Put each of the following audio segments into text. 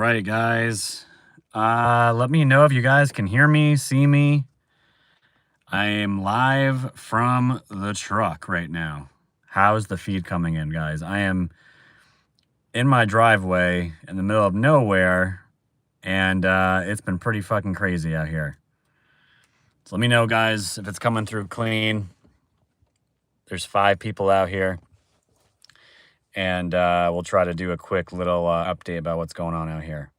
right, guys. Let me know if you guys can hear me, see me. I am live from the truck right now. How's the feed coming in, guys? I am in my driveway in the middle of nowhere, and it's been pretty fucking crazy out here. So let me know, guys, if it's coming through clean. There's 5 people out here, and we'll try to do a quick little update about what's going on out here.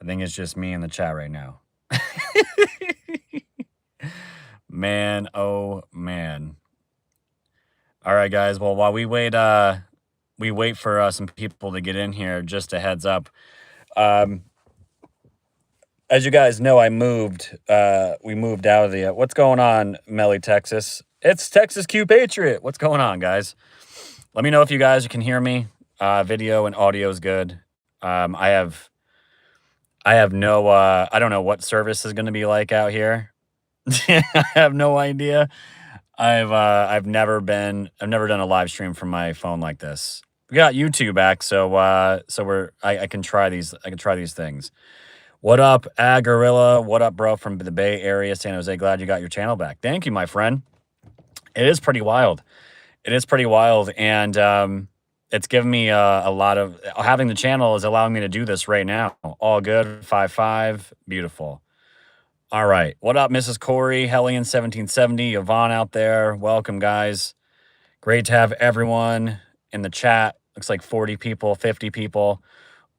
I think it's just me in the chat right now. Man, oh man. All right, guys. Well, while we wait for some people to get in here, just a heads up. As you guys know, we moved out of the, what's going on, Melly, Texas? It's Texas Q Patriot. What's going on, guys? Let me know if you guys can hear me. Video and audio is good. I have no, I don't know what service is going to be like out here. I have no idea. I've never done a live stream from my phone like this. We got YouTube back, so I can try these. I can try these things. What up, Agarilla? What up, bro, from the Bay Area, San Jose? Glad you got your channel back. Thank you, my friend. It is pretty wild. It is pretty wild, and it's given me a lot of, having the channel is allowing me to do this right now. All good. 5-5. Beautiful. All right. What up, Mrs. Corey, Hellion1770, Yvonne out there. Welcome, guys. Great to have everyone in the chat. Looks like 40 people, 50 people.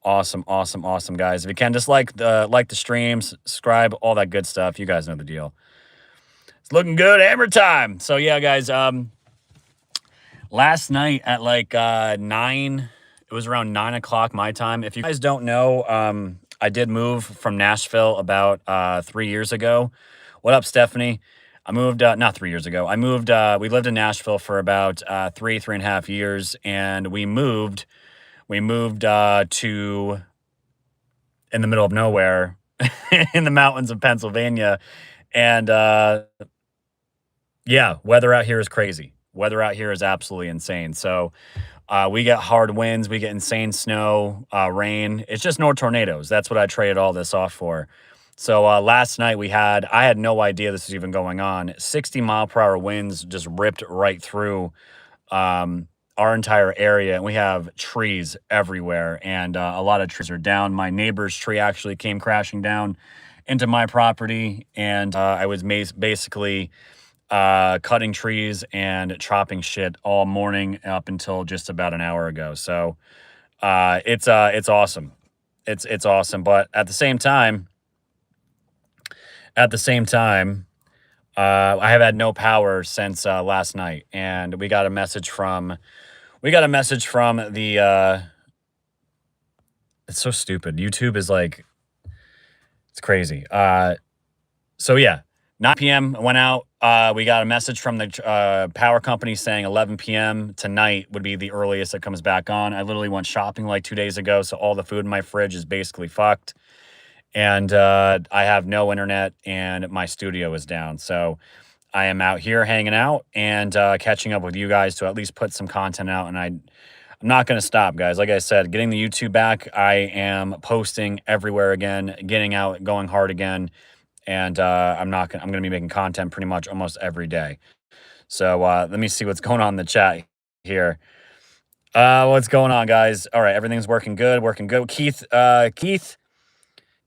Awesome, awesome, awesome, guys. If you can, just like the streams, subscribe, all that good stuff. You guys know the deal. It's looking good. Hammer time. So, yeah, guys, last night at like 9, it was around 9 o'clock my time. If you guys don't know, I did move from Nashville about 3 years ago. What up, Stephanie? I moved, not 3 years ago. I moved, we lived in Nashville for about 3.5 years, and we moved to in the middle of nowhere in the mountains of Pennsylvania. And yeah, weather out here is crazy. Weather out here is absolutely insane. So we get hard winds, we get insane snow, rain. It's just no tornadoes. That's what I traded all this off for. So last night I had no idea this was even going on. 60-mile-per-hour winds just ripped right through our entire area, and we have trees everywhere, and a lot of trees are down. My neighbor's tree actually came crashing down into my property, and I was basically cutting trees and chopping shit all morning up until just about an hour ago. So it's awesome. It's awesome. But at the same time, I have had no power since last night, and we got a message from the it's so stupid. YouTube is like, it's crazy. So yeah, 9 p.m. went out. We got a message from the power company saying 11 p.m. tonight would be the earliest it comes back on. I literally went shopping like 2 days ago, so all the food in my fridge is basically fucked. And I have no internet, and my studio is down. So I am out here hanging out and catching up with you guys to at least put some content out. And I'm not going to stop, guys. Like I said, getting the YouTube back, I am posting everywhere again, getting out, going hard again. And I'm going to be making content pretty much almost every day. So let me see what's going on in the chat here. What's going on, guys? All right, everything's working good. Keith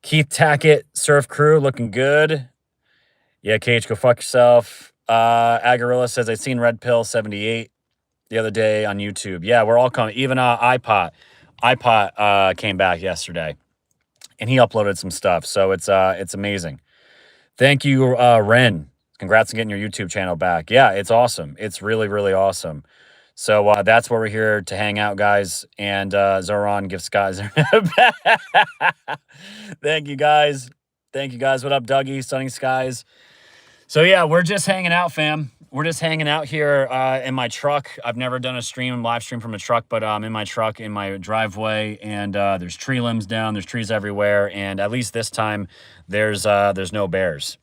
Tackett, Surf Crew, looking good. Yeah, Cage, go fuck yourself. Agarilla says, I seen Red Pill 78 the other day on YouTube. Yeah, we're all coming. Even iPot came back yesterday, and he uploaded some stuff. So it's amazing. Thank you, Ren. Congrats on getting your YouTube channel back. Yeah, it's awesome. It's really, really awesome. So that's where we're here to hang out, guys. And Zoran gives skies. Thank you, guys. Thank you, guys. What up, Dougie? Sunny skies. So yeah, we're just hanging out, fam. We're just hanging out here in my truck. I've never done a live stream from a truck, but I'm in my truck, in my driveway, and there's tree limbs down. There's trees everywhere, and at least this time, there's no bears.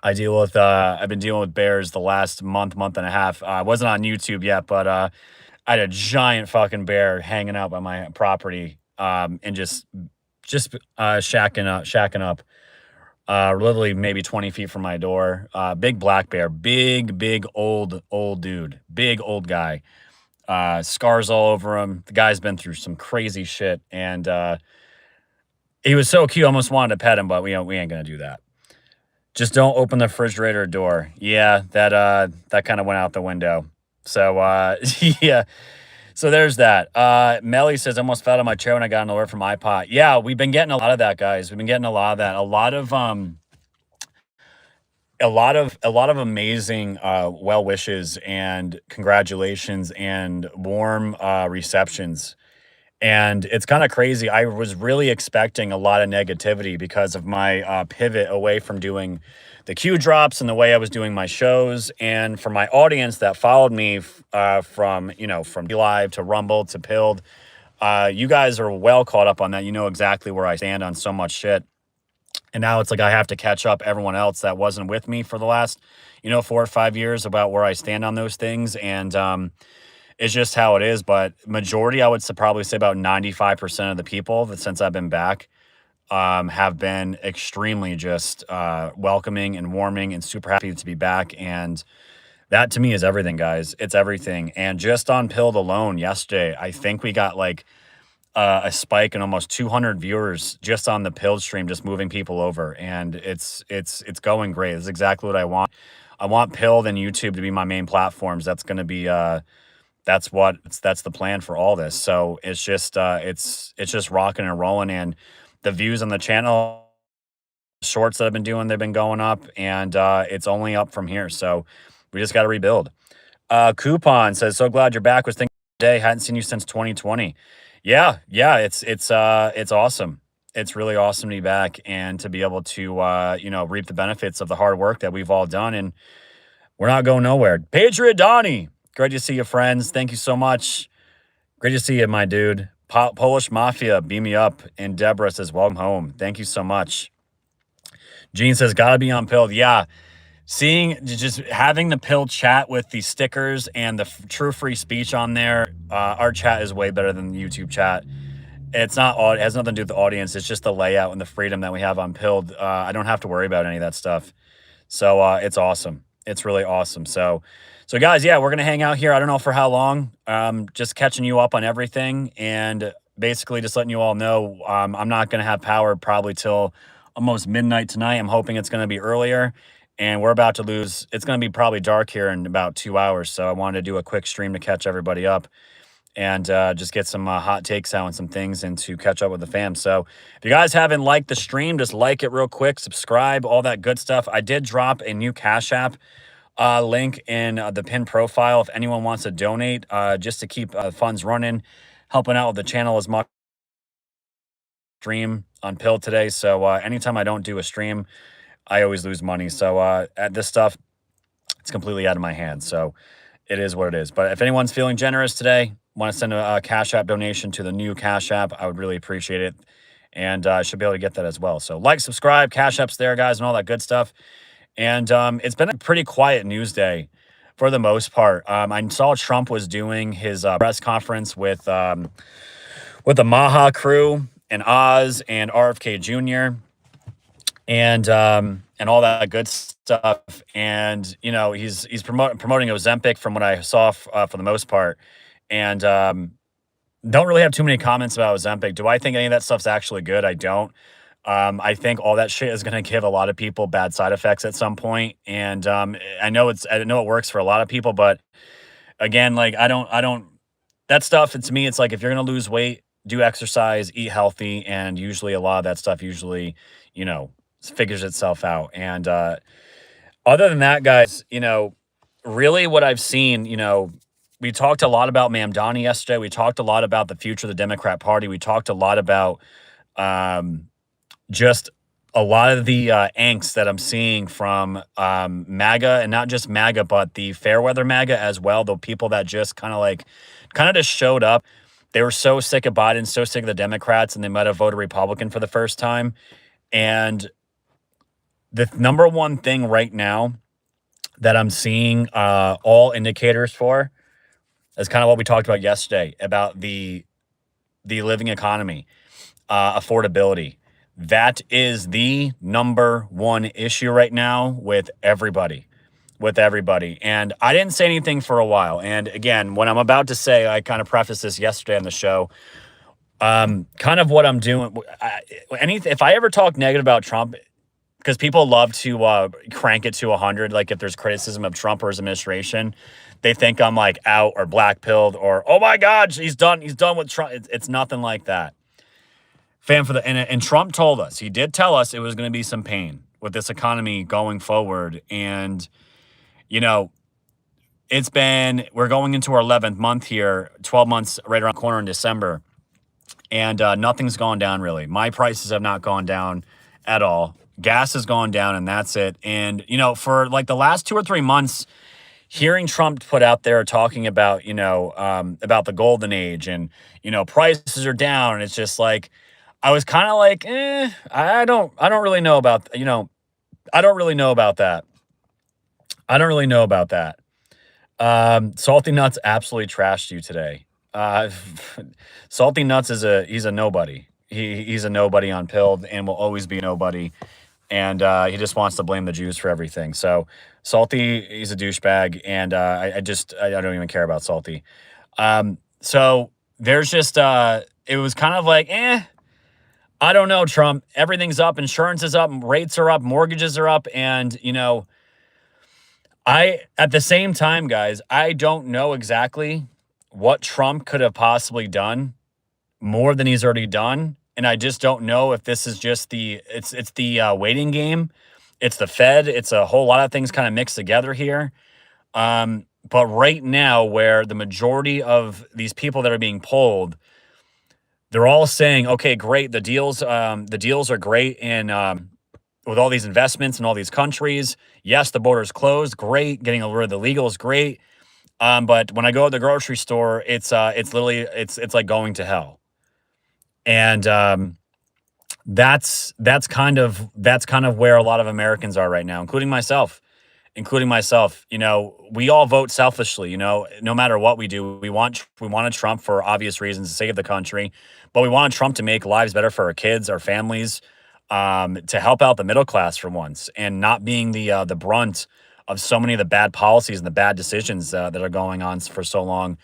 I've been dealing with bears the last month and a half. I wasn't on YouTube yet, but I had a giant fucking bear hanging out by my property and just just shacking up. Literally maybe 20 feet from my door. Big black bear, big old dude, big old guy. Scars all over him. The guy's been through some crazy shit, and he was so cute. Almost wanted to pet him, but we ain't gonna do that. Just don't open the refrigerator door. Yeah, that kind of went out the window. So yeah. So there's that. Melly says, I almost fell out of my chair when I got an alert from iPod. Yeah, we've been getting a lot of that, guys. We've been getting a lot of that. A lot of amazing well wishes and congratulations and warm receptions. And it's kind of crazy. I was really expecting a lot of negativity because of my pivot away from doing the Q drops and the way I was doing my shows. And for my audience that followed me from Live to Rumble to Pilled, you guys are well caught up on that. You know exactly where I stand on so much shit. And now it's like I have to catch up everyone else that wasn't with me for the last, 4 or 5 years about where I stand on those things. And it's just how it is. But majority, I would probably say about 95% of the people that since I've been back have been extremely just welcoming and warming and super happy to be back. And that to me is everything, guys. It's everything. And just on Pilled alone yesterday, I think we got like a spike in almost 200 viewers just on the Pilled stream, just moving people over. And it's going great. It's exactly what I want. I want Pilled and YouTube to be my main platforms. That's going to be that's the plan for all this. So it's just rocking and rolling, and the views on the channel shorts that I've been doing, they've been going up, and it's only up from here. So we just got to rebuild. Coupon says, so glad you're back. Was thinking today, hadn't seen you since 2020. Yeah, it's awesome. It's really awesome to be back and to be able to reap the benefits of the hard work that we've all done, and we're not going nowhere. Patriot Donnie, great to see you, friends. Thank you so much. Great to see you, my dude. Polish Mafia, beam me up. And Deborah says, welcome home. Thank you so much. Gene says, gotta be on Pilled. Yeah, just having the Pilled chat with the stickers and the true free speech on there, our chat is way better than the YouTube chat. It has nothing to do with the audience. It's just the layout and the freedom that we have on Pilled. I don't have to worry about any of that stuff. So it's awesome. It's really awesome. So guys, yeah, we're going to hang out here. I don't know for how long. Just catching you up on everything and basically just letting you all know I'm not going to have power probably till almost midnight tonight. I'm hoping it's going to be earlier, and we're about to lose. It's going to be probably dark here in about 2 hours. So I wanted to do a quick stream to catch everybody up and just get some hot takes out and some things and to catch up with the fam. So if you guys haven't liked the stream, just like it real quick, subscribe, all that good stuff. I did drop a new Cash App link in the pinned profile if anyone wants to donate just to keep funds running, helping out with the channel as much. Stream on Pill today. So anytime I don't do a stream, I always lose money. So at this stuff, it's completely out of my hands. So it is what it is. But if anyone's feeling generous today, want to send a Cash App donation to the new Cash App, I would really appreciate it. And I should be able to get that as well. So like, subscribe, Cash App's there, guys, and all that good stuff. And it's been a pretty quiet news day for the most part. I saw Trump was doing his press conference with the Maha crew and Oz and RFK Jr. and all that good stuff. And he's promoting Ozempic from what I saw for the most part. And don't really have too many comments about Ozempic. Do I think any of that stuff's actually good? I don't. I think all that shit is going to give a lot of people bad side effects at some point. And I know it works for a lot of people, but again, like I don't that stuff. To me, it's like if you're going to lose weight, do exercise, eat healthy, and usually a lot of that stuff figures itself out. And other than that, guys, really what I've seen, we talked a lot about Mamdani yesterday. We talked a lot about the future of the Democrat Party. We talked a lot about just a lot of the angst that I'm seeing from MAGA, and not just MAGA, but the Fairweather MAGA as well. The people that just kind of just showed up. They were so sick of Biden, so sick of the Democrats, and they might have voted Republican for the first time. And the number one thing right now that I'm seeing all indicators for is kind of what we talked about yesterday about the living economy. affordability. That is the number one issue right now with everybody. And I didn't say anything for a while. And again, what I'm about to say, I kind of prefaced this yesterday on the show. Kind of what I'm doing. If I ever talk negative about Trump, because people love to crank it to 100, like if there's criticism of Trump or his administration, they think I'm like out or black pilled or, oh my God, he's done with Trump. It's nothing like that. And Trump told us, he did tell us it was going to be some pain with this economy going forward. And, you know, we're going into our 11th month here, 12 months right around the corner in December. And nothing's gone down really. My prices have not gone down at all. Gas has gone down and that's it. And, for like the last 2 or 3 months, hearing Trump put out there talking about, about the golden age and, prices are down. And it's just like, I was kind of like, I don't really know about, I don't really know about that. Salty Nuts absolutely trashed you today. Salty Nuts he's a nobody. He's a nobody on Pilled and will always be a nobody. And he just wants to blame the Jews for everything. So Salty, he's a douchebag. And I don't even care about Salty. So there's just, it was kind of like, I don't know, Trump. Everything's up. Insurance is up. Rates are up. Mortgages are up. And, at the same time, guys, I don't know exactly what Trump could have possibly done more than he's already done. And I just don't know if this is just it's the waiting game. It's the Fed. It's a whole lot of things kind of mixed together here. But right now, where the majority of these people that are being polled, they're all saying, okay, great. The deals are great with all these investments in all these countries. Yes, the border's closed. Great. Getting rid of the legal is great. But when I go to the grocery store, it's literally like going to hell. And that's kind of where a lot of Americans are right now, including myself. We all vote selfishly. No matter what we do, we want a Trump for obvious reasons to save the country, but we want a Trump to make lives better for our kids, our families, to help out the middle class for once, and not being the brunt of so many of the bad policies and the bad decisions that are going on for so long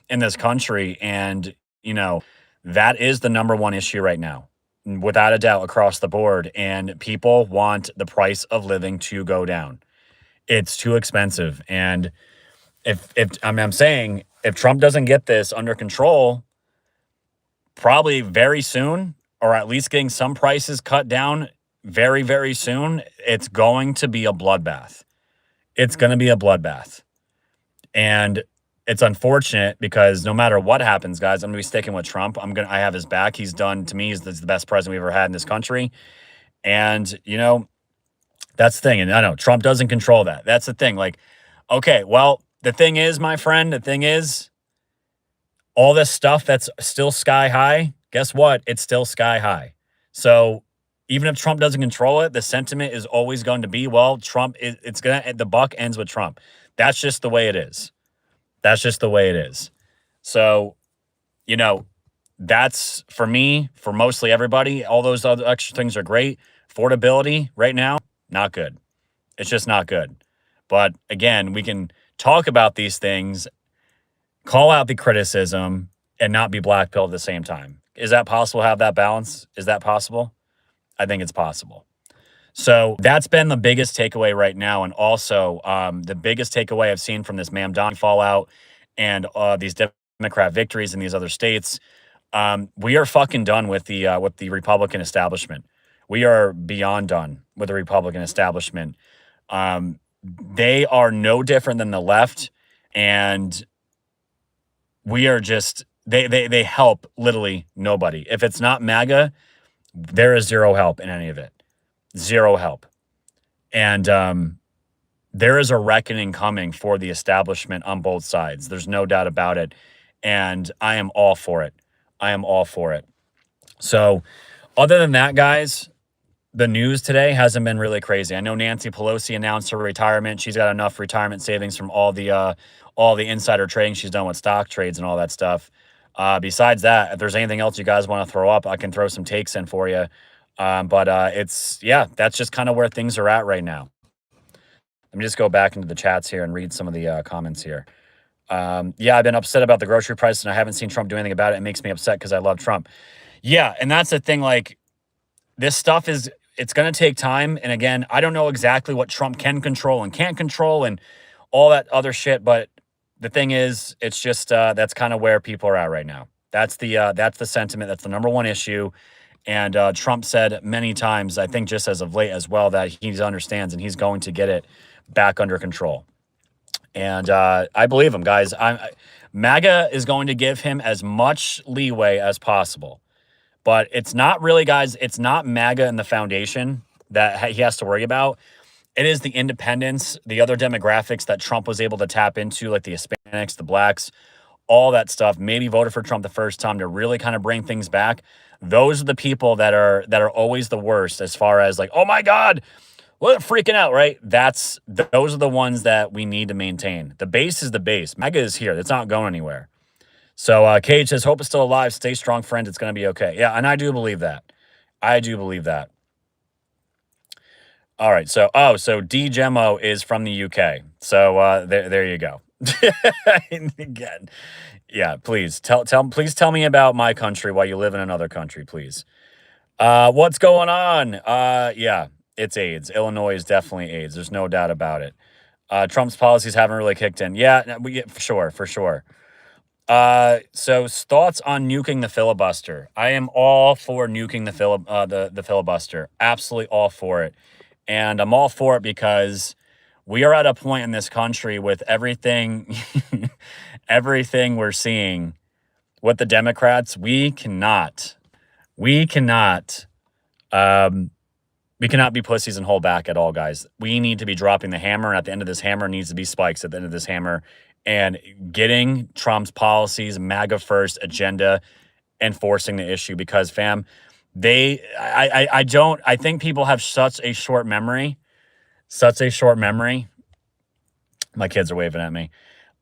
in this country. And, that is the number one issue right now, without a doubt, across the board. And people want the price of living to go down. It's too expensive. And I'm saying if Trump doesn't get this under control, probably very soon, or at least getting some prices cut down very, very soon, it's going to be a bloodbath. It's going to be a bloodbath. And it's unfortunate because no matter what happens, guys, I'm going to be sticking with Trump. I have his back. He's done, to me, he's the best president we've ever had in this country. And, that's the thing. And I know Trump doesn't control that. That's the thing. Like, okay, well, the thing is, my friend, all this stuff that's still sky high, guess what? It's still sky high. So even if Trump doesn't control it, the sentiment is always going to be, well, the buck ends with Trump. That's just the way it is. So, that's for me, for mostly everybody. All those other extra things are great. Affordability right now, not good. It's just not good. But again, we can talk about these things, call out the criticism, and not be blackpilled at the same time. Is that possible to have that balance? Is that possible? I think it's possible. So that's been the biggest takeaway right now. And also the biggest takeaway I've seen from this Mamdani fallout and these Democrat victories in these other states. We are fucking done with the Republican establishment. We are beyond done with the Republican establishment. They are no different than the left. And we are just, they help literally nobody. If it's not MAGA, there is zero help in any of it. Zero help. And there is a reckoning coming for the establishment on both sides. There's no doubt about it. And I am all for it. So other than that, guys, the news today hasn't been really crazy. I know Nancy Pelosi announced her retirement. She's got enough retirement savings from all the insider trading she's done with stock trades and all that stuff. Besides that, if there's anything else you guys want to throw up, I can throw some takes in for you. But yeah, that's just kind of where things are at right now. Let me just go back into the chats here and read some of the comments here. Yeah, I've been upset about the grocery prices and I haven't seen Trump do anything about it. It makes me upset because I love Trump. Yeah, and that's the thing. Like, this stuff it's going to take time. And again, I don't know exactly what Trump can control and can't control and all that other shit. But the thing is, it's just that's kind of where people are at right now. That's the sentiment. That's the number one issue. And Trump said many times, I think just as of late as well, that he understands and he's going to get it back under control. And I believe him, guys. MAGA is going to give him as much leeway as possible. But it's not really, guys, it's not MAGA and the foundation that he has to worry about. It is the independents, the other demographics that Trump was able to tap into, like the Hispanics, the blacks, all that stuff. Maybe voted for Trump the first time to really kind of bring things back. Those are the people that are always the worst as far as like, oh my God, what freaking out, right? Those are the ones that we need to maintain. The base is the base. MAGA is here. It's not going anywhere. So Cage says, hope is still alive. Stay strong, friend. It's going to be okay. Yeah, and I do believe that. I do believe that. All right. So, so D Gemo is from the UK. So there you go. Again, yeah, please please tell me about my country while you live in another country, please. What's going on? Yeah, it's AIDS. Illinois is definitely AIDS. There's no doubt about it. Trump's policies haven't really kicked in. Yeah, for sure. So thoughts on nuking the filibuster. I am all for nuking the filibuster. Absolutely all for it. And I'm all for it because we are at a point in this country with everything, everything we're seeing with the Democrats, we cannot be pussies and hold back at all, guys. We need to be dropping the hammer, and at the end of this hammer needs to be spikes at the end of this hammer, and getting Trump's policies, MAGA first agenda, enforcing the issue. Because, fam, I think people have such a short memory. My kids are waving at me.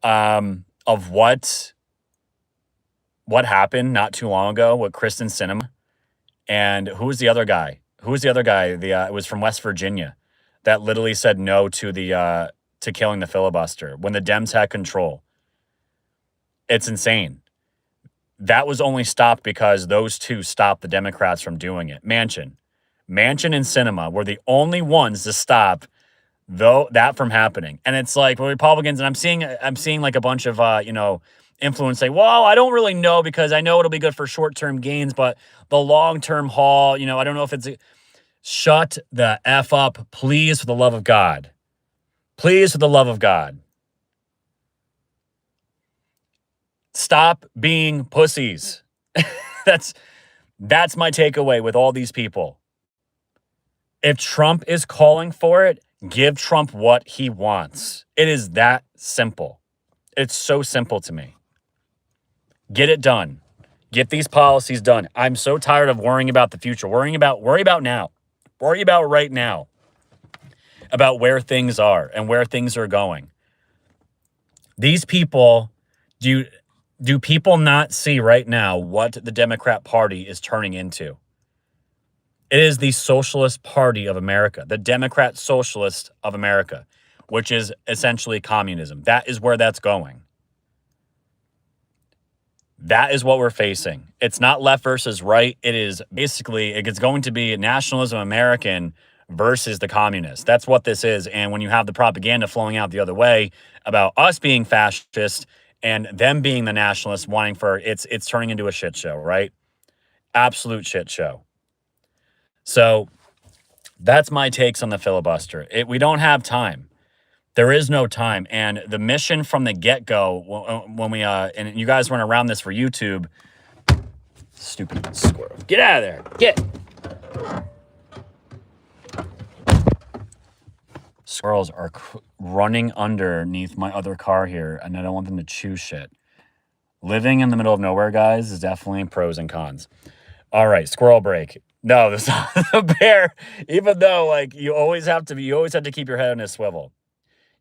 Of what happened not too long ago with Kristen Sinema, and who was the other guy? It was from West Virginia that literally said no to to killing the filibuster when the Dems had control. It's insane. That was only stopped because those two stopped the Democrats from doing it. Manchin and Sinema were the only ones to stop that from happening. And it's like, well, Republicans, and I'm seeing like a bunch of influence say, well, I don't really know because I know it'll be good for short-term gains, but the long-term haul, I don't know if it's shut the F up, please, for the love of God. Please, for the love of God. Stop being pussies. That's my takeaway with all these people. If Trump is calling for it, give Trump what he wants. It is that simple. It's so simple to me. Get it done. Get these policies done. I'm so tired of worrying about the future. Worry about now. Worry about right now. About where things are and where things are going. These people, do people not see right now what the Democrat Party is turning into? It is the Socialist Party of America, the Democrat Socialist of America, which is essentially communism. That is where that's going. That is what we're facing. It's not left versus right. It is basically, it's going to be nationalism American versus the communists. That's what this is. And when you have the propaganda flowing out the other way about us being fascist and them being the nationalists wanting for, it's turning into a shit show, right? Absolute shit show. So that's my takes on the filibuster. We don't have time. There is no time. And the mission from the get-go, when we, and you guys weren't around this for YouTube, stupid squirrel. Get out of there. Get. Squirrels are running underneath my other car here, and I don't want them to chew shit. Living in the middle of nowhere, guys, is definitely pros and cons. All right, squirrel break. No, this is not a bear. Even though, like, you always have to keep your head on a swivel.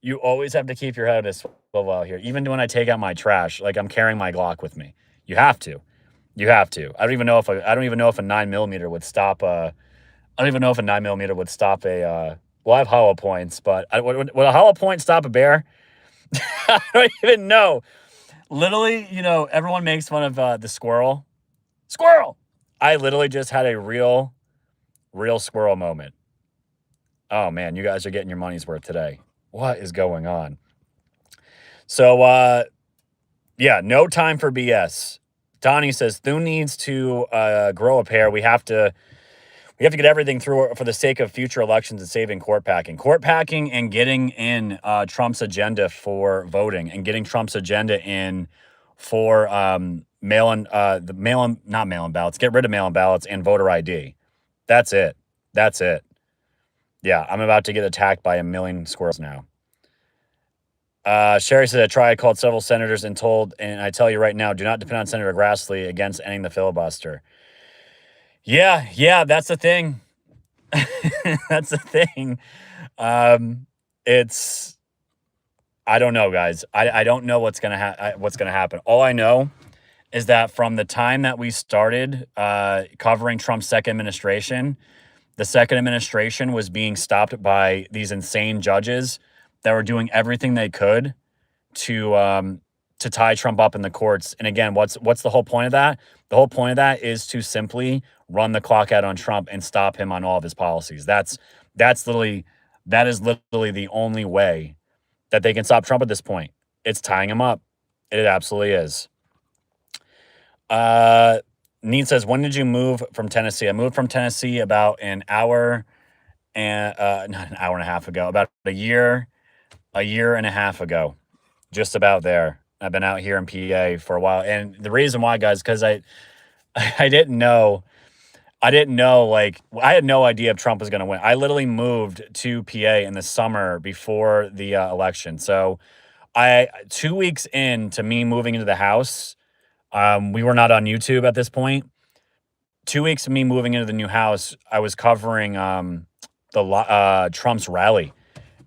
You always have to keep your head on a swivel out here. Even when I take out my trash, like, I'm carrying my Glock with me. You have to. You have to. I don't even know if a 9mm would stop I don't even know if a 9mm would stop a well, I have hollow points, but would a hollow point stop a bear? I don't even know. Literally, everyone makes fun of the squirrel. Squirrel. I literally just had a real squirrel moment. Oh man, you guys are getting your money's worth today. What is going on? So yeah, no time for BS. Donnie says Thune needs to grow a pair. We have to get everything through for the sake of future elections and saving court packing and getting in Trump's agenda for voting and getting Trump's agenda in for not mail-in ballots. Get rid of mail-in ballots and voter ID. That's it. Yeah, I'm about to get attacked by a million squirrels now. Sherry said, I called several senators and I tell you right now, do not depend on Senator Grassley against ending the filibuster. Yeah, that's the thing. That's the thing. It's, I don't know, guys. I don't know what's gonna happen. All I know is that from the time that we started covering Trump's second administration, the second administration was being stopped by these insane judges that were doing everything they could to tie Trump up in the courts. And again, what's the whole point of that? The whole point of that is to simply run the clock out on Trump and stop him on all of his policies. That is literally the only way that they can stop Trump at this point. It's tying him up. It absolutely is. Need says, when did you move from Tennessee? I moved from Tennessee about an hour and not an hour and a half ago, about a year and a half ago. Just about there. I've been out here in PA for a while. And the reason why, guys, because I didn't know, like, I had no idea if Trump was going to win. I literally moved to PA in the summer before the election. So 2 weeks into me moving into the house, we were not on YouTube at this point. 2 weeks of me moving into the new house, I was covering Trump's rally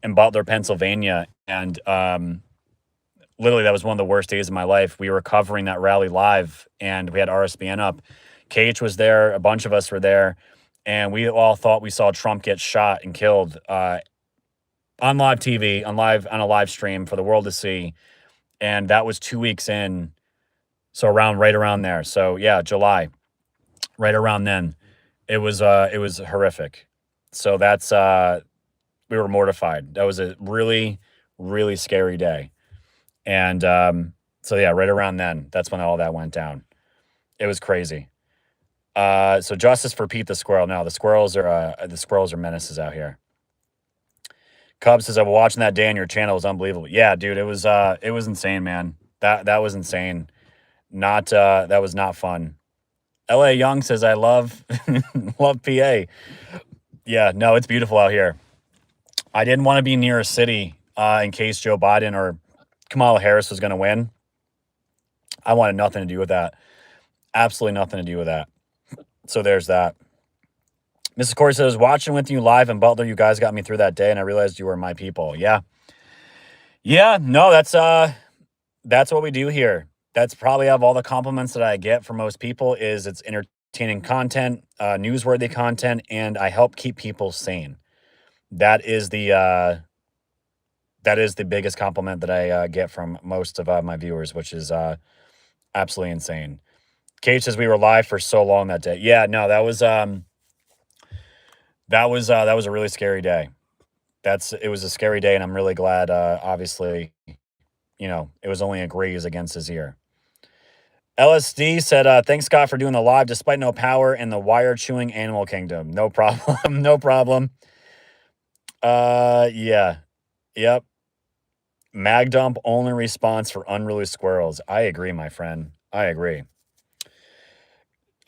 in Butler, Pennsylvania. And literally, that was one of the worst days of my life. We were covering that rally live, and we had RSBN up. KH was there. A bunch of us were there, and we all thought we saw Trump get shot and killed on live TV, on a live stream for the world to see. And that was 2 weeks in, so right around there. So yeah, July, right around then, it was horrific. So that's we were mortified. That was a really, really scary day. And so yeah, right around then, that's when all that went down. It was crazy. So justice for Pete the squirrel. No, the squirrels are menaces out here. Cub says, I was watching that day on your channel. It was unbelievable. Yeah, dude, it was insane, man. That was insane. That was not fun. LA Young says, I love love PA. Yeah, no, it's beautiful out here. I didn't want to be near a city in case Joe Biden or Kamala Harris was going to win. I wanted nothing to do with that. Absolutely nothing to do with that. So there's that. Mrs. Corey says, watching with you live in Butler, you guys got me through that day, and I realized you were my people. Yeah. Yeah, no, that's what we do here. That's probably of all the compliments that I get from most people is it's entertaining content, newsworthy content, and I help keep people sane. That is the biggest compliment that I get from most of my viewers, which is absolutely insane. Kate says we were live for so long that day. Yeah, no, that was a really scary day. It was a scary day, and I'm really glad. Obviously, it was only a graze against his ear. LSD said, thanks, Scott, for doing the live despite no power in the wire-chewing animal kingdom. No problem. No problem. Yeah. Yep. Mag dump only response for unruly squirrels. I agree, my friend. I agree.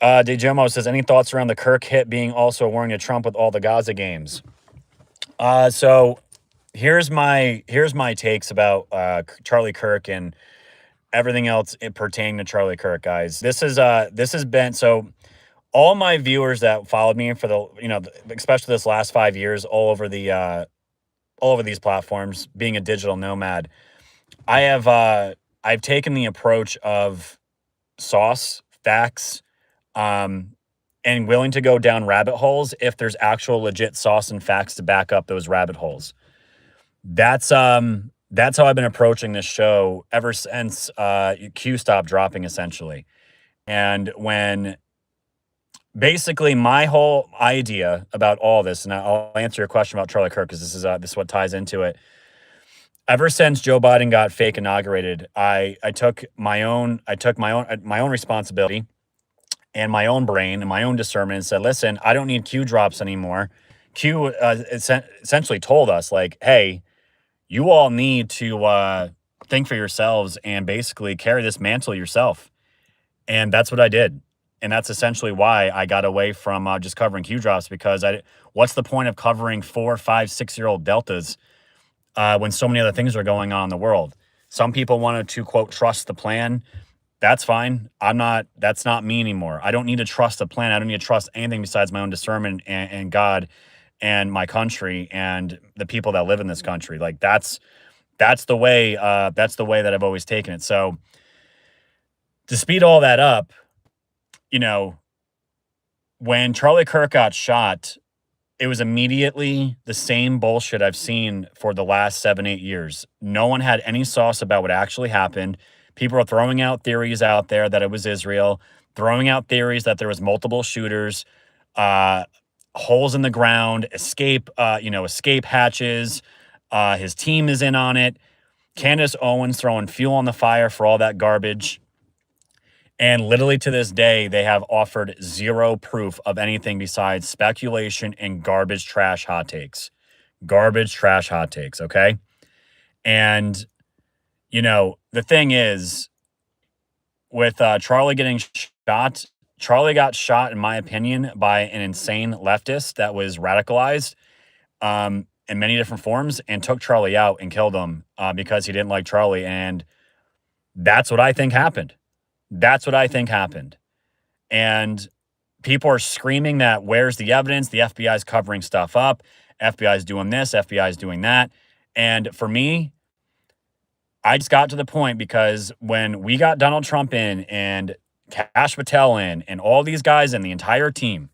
DeGemo says, any thoughts around the Kirk hit being also a warning to Trump with all the Gaza games? So here's my takes about Charlie Kirk and everything else pertaining to Charlie Kirk, guys. This has been so all my viewers that followed me for the especially this last 5 years, all over these platforms, being a digital nomad, I've taken the approach of sauce, facts, and willing to go down rabbit holes if there's actual legit sauce and facts to back up those rabbit holes. That's how I've been approaching this show ever since Q stopped dropping, essentially. And when basically my whole idea about all this, and I'll answer your question about Charlie Kirk because this is what ties into it. Ever since Joe Biden got fake inaugurated, I took my own responsibility and my own brain and my own discernment and said, listen, I don't need Q drops anymore. Q essentially told us, like, hey, you all need to think for yourselves and basically carry this mantle yourself. And that's what I did. And that's essentially why I got away from just covering Q drops, because what's the point of covering 4, 5, 6-year-old deltas when so many other things are going on in the world? Some people wanted to, quote, trust the plan. That's fine. That's not me anymore. I don't need to trust the plan. I don't need to trust anything besides my own discernment and God and my country and the people that live in this country. Like that's the way that I've always taken it. So to speed all that up, when Charlie Kirk got shot, it was immediately the same bullshit I've seen for the last 7, 8 years. No one had any sauce about what actually happened. People are throwing out theories out there that it was Israel, throwing out theories that there was multiple shooters, holes in the ground, escape hatches. His team is in on it. Candace Owens throwing fuel on the fire for all that garbage. And literally to this day, they have offered zero proof of anything besides speculation and garbage trash hot takes. Garbage trash hot takes, okay? And, the thing is, with Charlie getting shot, Charlie got shot, in my opinion, by an insane leftist that was radicalized in many different forms and took Charlie out and killed him because he didn't like Charlie. And that's what I think happened. That's what I think happened. And people are screaming that where's the evidence? The FBI is covering stuff up. FBI is doing this. FBI is doing that. And for me, I just got to the point because when we got Donald Trump in and Kash Patel in and all these guys and the entire team,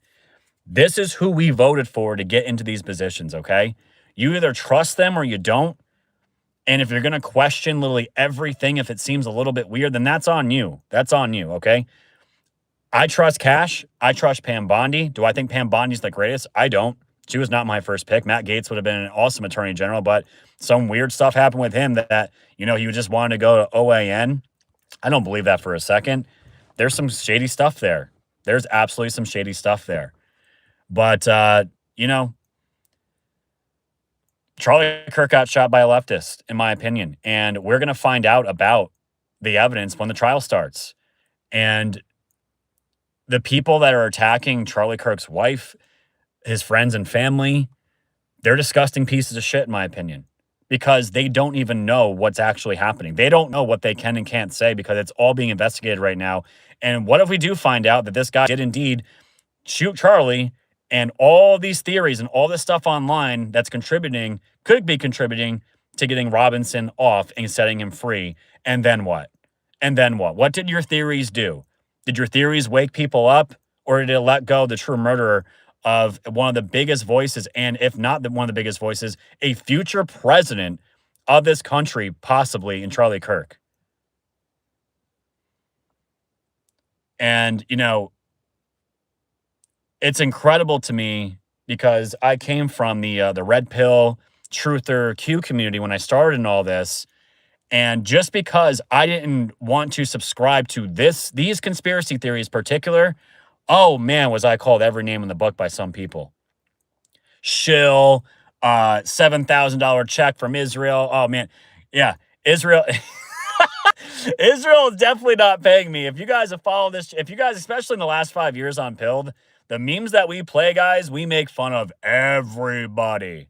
this is who we voted for to get into these positions, okay? You either trust them or you don't. And if you're going to question literally everything, if it seems a little bit weird, then that's on you. That's on you, okay? I trust Kash. I trust Pam Bondi. Do I think Pam Bondi's the greatest? I don't. She was not my first pick. Matt Gaetz would have been an awesome attorney general, but some weird stuff happened with him that he just wanted to go to OAN. I don't believe that for a second. There's some shady stuff there. There's absolutely some shady stuff there. But, Charlie Kirk got shot by a leftist, in my opinion, and we're going to find out about the evidence when the trial starts. And the people that are attacking Charlie Kirk's wife, his friends and family, they're disgusting pieces of shit, in my opinion, because they don't even know what's actually happening. They don't know what they can and can't say because it's all being investigated right now. And what if we do find out that this guy did indeed shoot Charlie, and all these theories and all this stuff online that's could be contributing to getting Robinson off and setting him free? And then what? What did your theories do? Did your theories wake people up, or did it let go the true murderer of one of the biggest voices, and if not one of the biggest voices, a future president of this country, possibly, in Charlie Kirk? And, it's incredible to me because I came from the red pill truther Q community when I started in all this. And just because I didn't want to subscribe to these conspiracy theories in particular, oh man, was I called every name in the book by some people. Shill, $7,000 check from Israel. Oh man. Yeah. Israel. Israel is definitely not paying me. If you guys have followed this, especially in the last 5 years on Pilled, the memes that we play, guys, we make fun of everybody.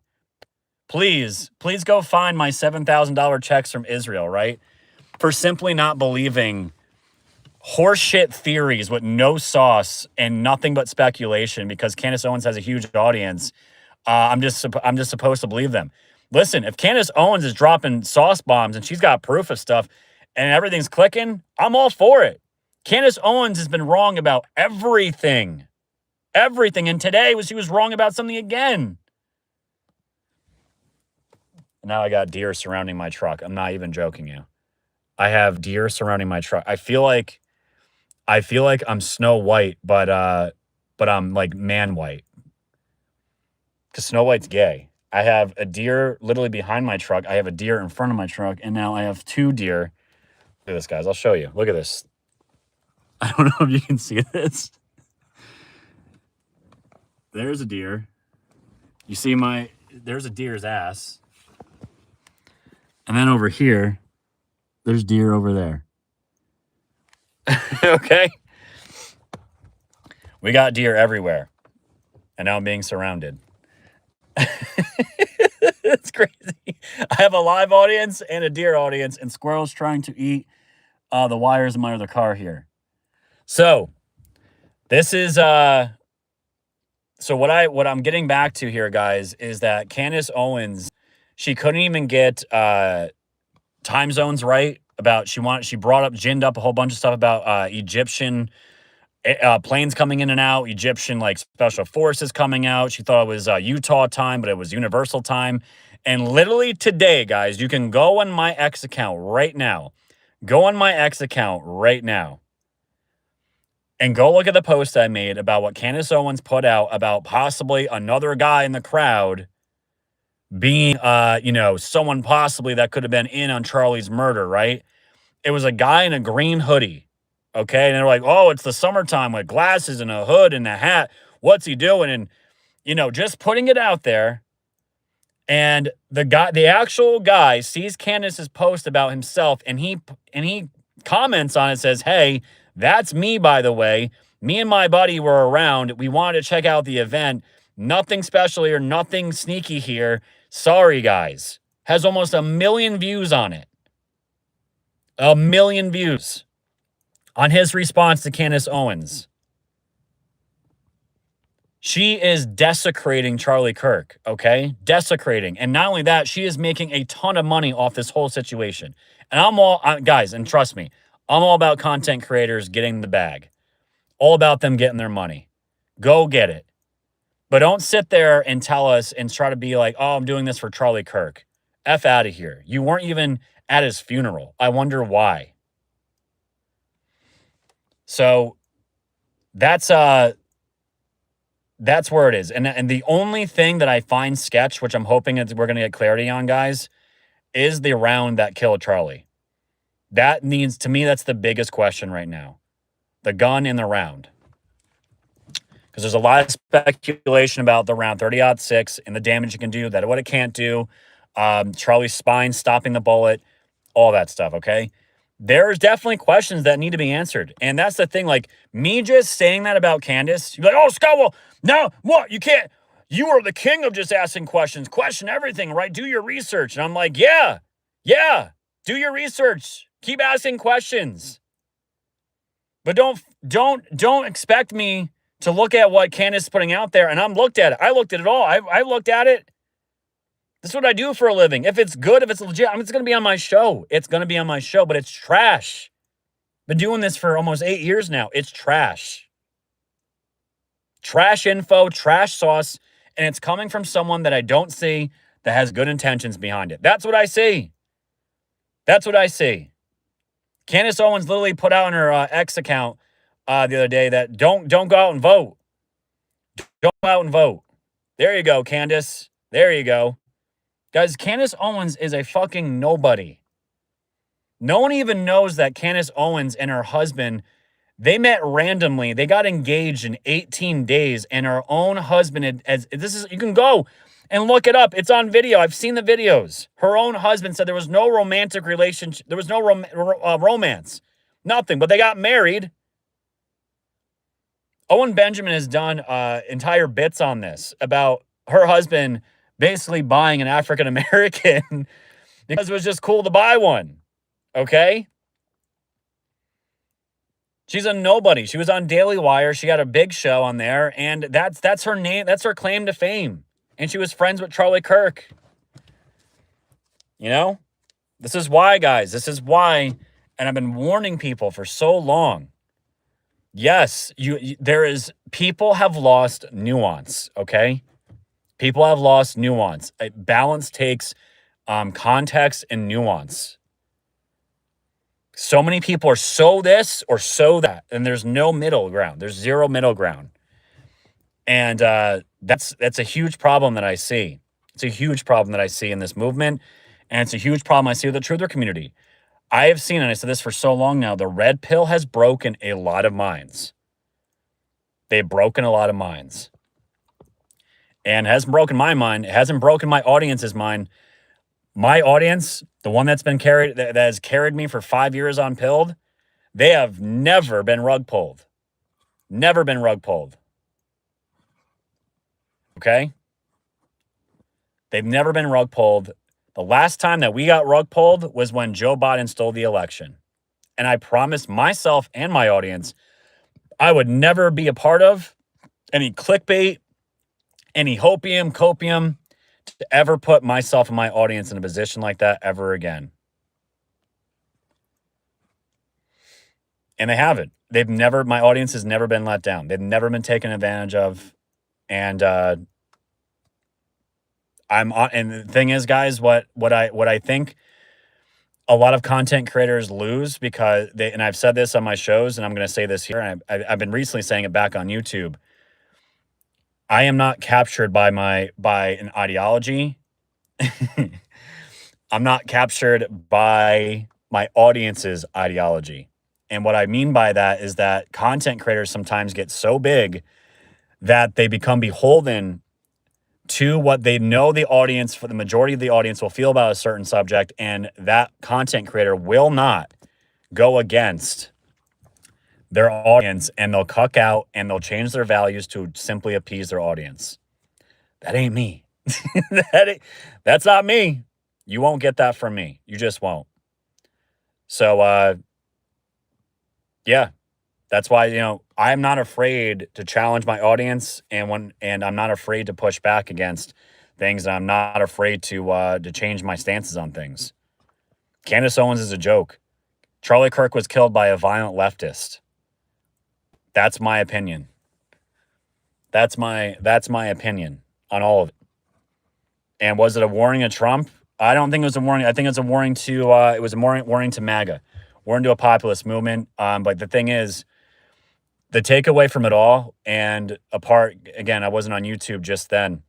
Please go find my $7,000 checks from Israel, right? For simply not believing horseshit theories with no sauce and nothing but speculation because Candace Owens has a huge audience. I'm just supposed to believe them. Listen, if Candace Owens is dropping sauce bombs and she's got proof of stuff and everything's clicking, I'm all for it. Candace Owens has been wrong about everything. Everything. And today she was wrong about something again. Now I got deer surrounding my truck. I'm not even joking you. I have deer surrounding my truck. I feel like I'm Snow White, but I'm like man white. Because Snow White's gay. I have a deer literally behind my truck. I have a deer in front of my truck, and now I have 2 deer. Look at this, guys. I'll show you. Look at this. I don't know if you can see this. There's a deer. You see there's a deer's ass. And then over here, there's deer over there. Okay? We got deer everywhere. And now I'm being surrounded. It's crazy. I have a live audience and a deer audience, and squirrels trying to eat the wires in my other car here. So this is so what I'm getting back to here, guys, is that Candace Owens, she couldn't even get time zones right. About she ginned up a whole bunch of stuff about Egyptian planes coming in and out, Egyptian like special forces coming out. She thought it was Utah time, but it was universal time. And literally today, guys, you can go on my X account right now. Go on my X account right now. And go look at the post I made about what Candace Owens put out about possibly another guy in the crowd being, someone possibly that could have been in on Charlie's murder, right? It was a guy in a green hoodie, okay? And they're like, oh, it's the summertime with glasses and a hood and a hat. What's he doing? And, just putting it out there. And the actual guy sees Candace's post about himself, and he comments on it, says, hey, that's me, by the way. Me and my buddy were around. We wanted to check out the event. Nothing special here, nothing sneaky here. Sorry, guys. Has almost 1 million views on it. 1 million views on his response to Candace Owens. She is desecrating Charlie Kirk, okay? Desecrating. And not only that, she is making a ton of money off this whole situation. And guys, and trust me, I'm all about content creators getting the bag. All about them getting their money. Go get it. But don't sit there and tell us and try to be like, oh, I'm doing this for Charlie Kirk. F out of here. You weren't even at his funeral. I wonder why. So that's where it is. And the only thing that I find sketch, which I'm hoping we're going to get clarity on, guys, is the round that killed Charlie. To me, that's the biggest question right now. The gun in the round. Because there's a lot of speculation about the round 30-06 and the damage it can do, what it can't do. Charlie's spine stopping the bullet, all that stuff, okay? There's definitely questions that need to be answered. And that's the thing, like, me just saying that about Candace, you're like, oh, Scott, well, no, what? You can't. You are the king of just asking questions. Question everything, right? Do your research. And I'm like, yeah, do your research. Keep asking questions. But don't expect me to look at what Candace is putting out there. And I looked at it all. I looked at it. This is what I do for a living. If it's good, if it's legit, it's going to be on my show. It's going to be on my show, but it's trash. Been doing this for almost 8 years now. It's trash. Trash info, trash sauce, and it's coming from someone that I don't see that has good intentions behind it. That's what I see. Candace Owens literally put out on her X account the other day that don't go out and vote. Don't go out and vote. There you go, Candace. There you go. Guys, Candace Owens is a fucking nobody. No one even knows that Candace Owens and her husband, they met randomly. They got engaged in 18 days, and her own husband, you can go and look it up. It's on video. I've seen the videos. Her own husband said there was no romantic relationship. There was no romance. Nothing, but they got married. Owen Benjamin has done entire bits on this about her husband basically buying an African-American because it was just cool to buy one. Okay? She's a nobody. She was on Daily Wire. She got a big show on there, and that's her name. That's her claim to fame. And she was friends with Charlie Kirk. You know? This is why, guys. This is why. And I've been warning people for so long. Yes, people have lost nuance, okay? People have lost nuance. Balance takes context and nuance. So many people are so this or so that, and there's no middle ground. There's zero middle ground. And that's a huge problem that I see. It's a huge problem that I see in this movement, and it's a huge problem I see with the truther community. I have seen, and I said this for so long now, the red pill has broken a lot of minds. They've broken a lot of minds. And it hasn't broken my mind. It hasn't broken my audience's mind. My audience, the one that's been carried, that has carried me for 5 years on Pilled, they have never been rug pulled. Never been rug pulled. Okay? They've never been rug pulled. The last time that we got rug pulled was when Joe Biden stole the election. And I promised myself and my audience I would never be a part of any clickbait, any hopium, copium, to ever put myself and my audience in a position like that ever again. And they haven't. My audience has never been let down. They've never been taken advantage of. And and the thing is, guys, what I think a lot of content creators lose because and I've said this on my shows, and I'm going to say this here, and I've been recently saying it back on YouTube. I am not captured by an ideology. I'm not captured by my audience's ideology. And what I mean by that is that content creators sometimes get so big that they become beholden to what they know the audience, for the majority of the audience, will feel about a certain subject, and that content creator will not go against their audience, and they'll cuck out and they'll change their values to simply appease their audience. That ain't me. That's not me. You won't get that from me. You just won't. So, yeah, that's why, I'm not afraid to challenge my audience, and I'm not afraid to push back against things, and I'm not afraid to change my stances on things. Candace Owens is a joke. Charlie Kirk was killed by a violent leftist. That's my opinion. That's my opinion on all of it. And was it a warning of Trump? I don't think it was a warning. I think it's a warning to it was a warning to MAGA, warning to a populist movement. But the thing is, the takeaway from it all, and apart, again, I wasn't on YouTube just then.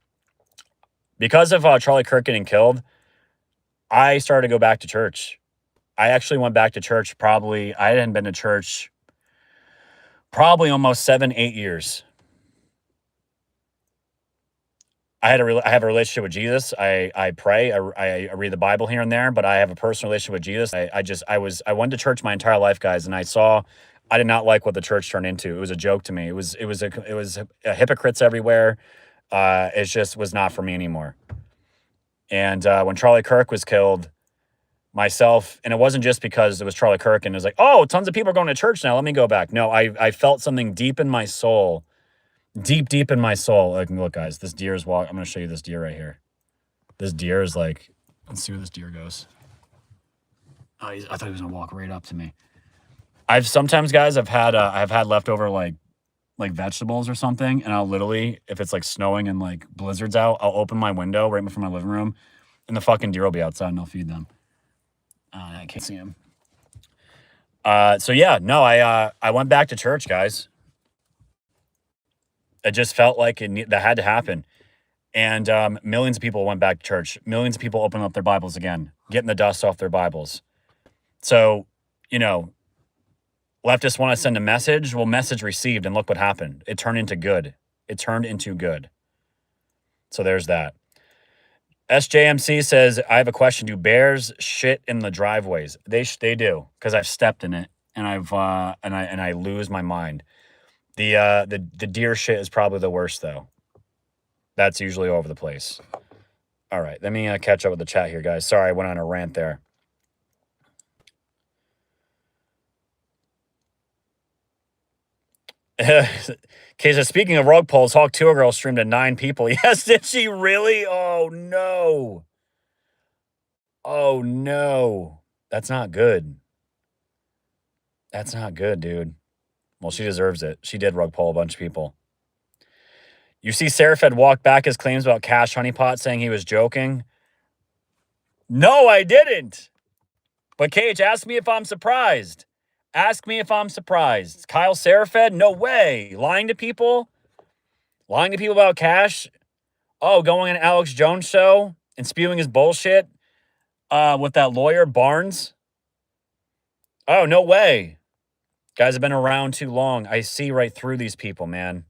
Because of Charlie Kirk getting killed, I started to go back to church. I actually went back to church I hadn't been to church probably almost 7-8 years. I have a relationship with Jesus. I pray. I read the Bible here and there, but I have a personal relationship with Jesus. I went to church my entire life, guys, and I did not like what the church turned into. It was a joke to me. It was hypocrites everywhere. It just was not for me anymore. And when Charlie Kirk was killed, myself, and it wasn't just because it was Charlie Kirk and it was like, oh, tons of people are going to church now, let me go back. No, I felt something deep in my soul. Deep in my soul. Like, look, guys, this deer is I'm going to show you this deer right here. This deer is like, let's see where this deer goes. Oh, I thought he was going to walk right up to me. Sometimes, guys, I've had leftover like vegetables or something, and I'll literally, if it's like snowing and like blizzards out, I'll open my window right before my living room, and the fucking deer will be outside, and I'll feed them. I can't see him. So yeah, no, I went back to church, guys. It just felt like that had to happen. And millions of people went back to church. Millions of people opened up their Bibles again, getting the dust off their Bibles. So, leftists want to send a message. Well, message received, and look what happened. It turned into good. So there's that. SJMC says, I have a question. Do bears shit in the driveways? They do, because I've stepped in it, and I lose my mind. The deer shit is probably the worst, though. That's usually all over the place. All right, let me catch up with the chat here, guys. Sorry, I went on a rant there. Okay, speaking of rug pulls, Hawk Tour Girl streamed to 9 people. Yes, did she really? Oh, no. Oh, no. That's not good. That's not good, dude. Well, she deserves it. She did rug pull a bunch of people. You see Seraphed walk back his claims about Cash Honeypot, saying he was joking. No, I didn't. But Cage, ask me if I'm surprised. Ask me if I'm surprised. Kyle Seraphed? No way. Lying to people? Lying to people about Cash? Oh, going on Alex Jones' show and spewing his bullshit with that lawyer, Barnes? Oh, no way. Guys have been around too long. I see right through these people, man.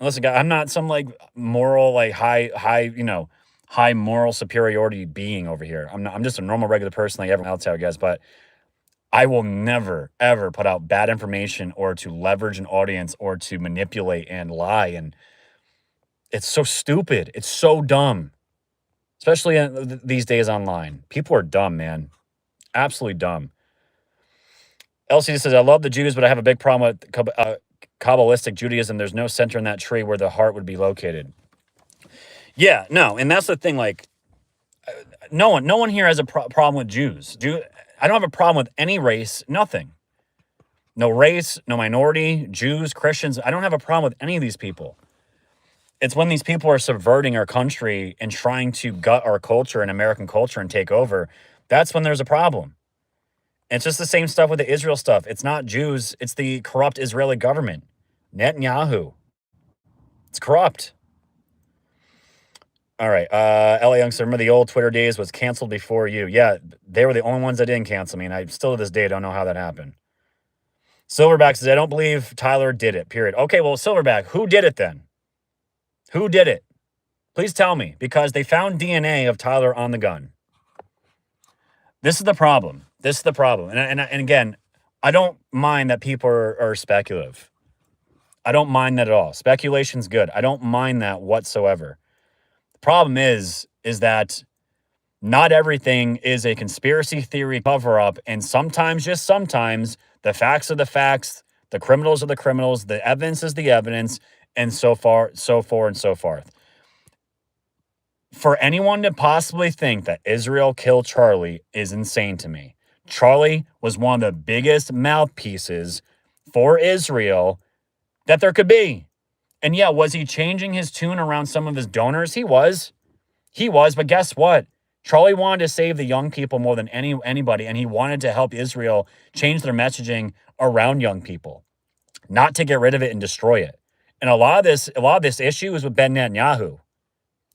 Listen, guys, I'm not some like moral, like high, high moral superiority being over here. I'm just a normal, regular person like everyone else out, guys. But I will never, ever put out bad information or to leverage an audience or to manipulate and lie. And it's so stupid. It's so dumb, especially these days online. People are dumb, man. Absolutely dumb. LC says, I love the Jews, but I have a big problem with Kabbalistic Judaism. There's no center in that tree where the heart would be located. Yeah, no. And that's the thing. Like, no one here has a problem with Jews. I don't have a problem with any race. Nothing. No race, no minority, Jews, Christians. I don't have a problem with any of these people. It's when these people are subverting our country and trying to gut our culture and American culture and take over. That's when there's a problem. And it's just the same stuff with the Israel stuff. It's not Jews. It's the corrupt Israeli government. Netanyahu. It's corrupt. All right. LA Youngster, remember the old Twitter days was canceled before you. Yeah, they were the only ones that didn't cancel me. And I still to this day don't know how that happened. Silverback says, I don't believe Tyler did it, period. Okay, well, Silverback, who did it then? Who did it? Please tell me, because they found DNA of Tyler on the gun. This is the problem. This is the problem. And again, I don't mind that people are speculative. I don't mind that at all. Speculation's good. I don't mind that whatsoever. The problem is that not everything is a conspiracy theory cover-up, and sometimes, just sometimes, the facts are the facts, the criminals are the criminals, the evidence is the evidence, and so forth and so forth. For anyone to possibly think that Israel killed Charlie is insane to me. Charlie was one of the biggest mouthpieces for Israel that there could be. And yeah, was he changing his tune around some of his donors? He was. But guess what? Charlie wanted to save the young people more than anybody, and he wanted to help Israel change their messaging around young people, not to get rid of it and destroy it. And a lot of this issue is with Ben Netanyahu.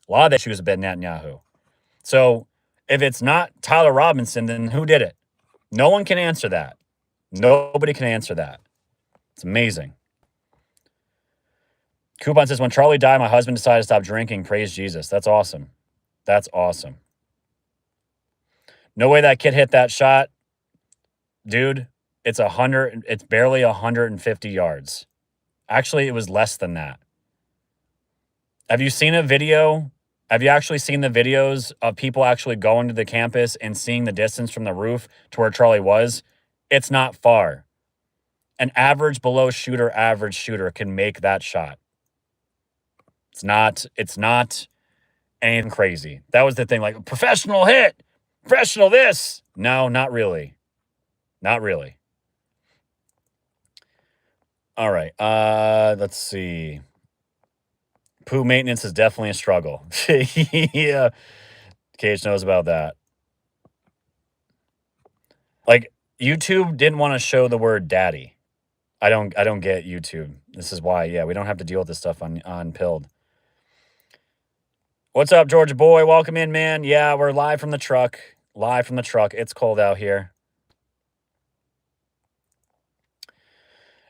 A lot of the issues with Ben Netanyahu. So if it's not Tyler Robinson, then who did it? No one can answer that. Nobody can answer that. It's amazing. Coupon says, when Charlie died, my husband decided to stop drinking. Praise Jesus. That's awesome. That's awesome. No way that kid hit that shot. Dude, it's barely 150 yards. Actually, it was less than that. Have you seen a video? Have you actually seen the videos of people actually going to the campus and seeing the distance from the roof to where Charlie was? It's not far. An average shooter can make that shot. It's not anything crazy. That was the thing, like professional hit, professional this. No, not really. Not really. All right. Let's see. Poo maintenance is definitely a struggle. Yeah. Cage knows about that. Like, YouTube didn't want to show the word daddy. I don't get YouTube. This is why, yeah, we don't have to deal with this stuff on Pilled. What's up, Georgia boy? Welcome in, man. Yeah, we're live from the truck. Live from the truck. It's cold out here.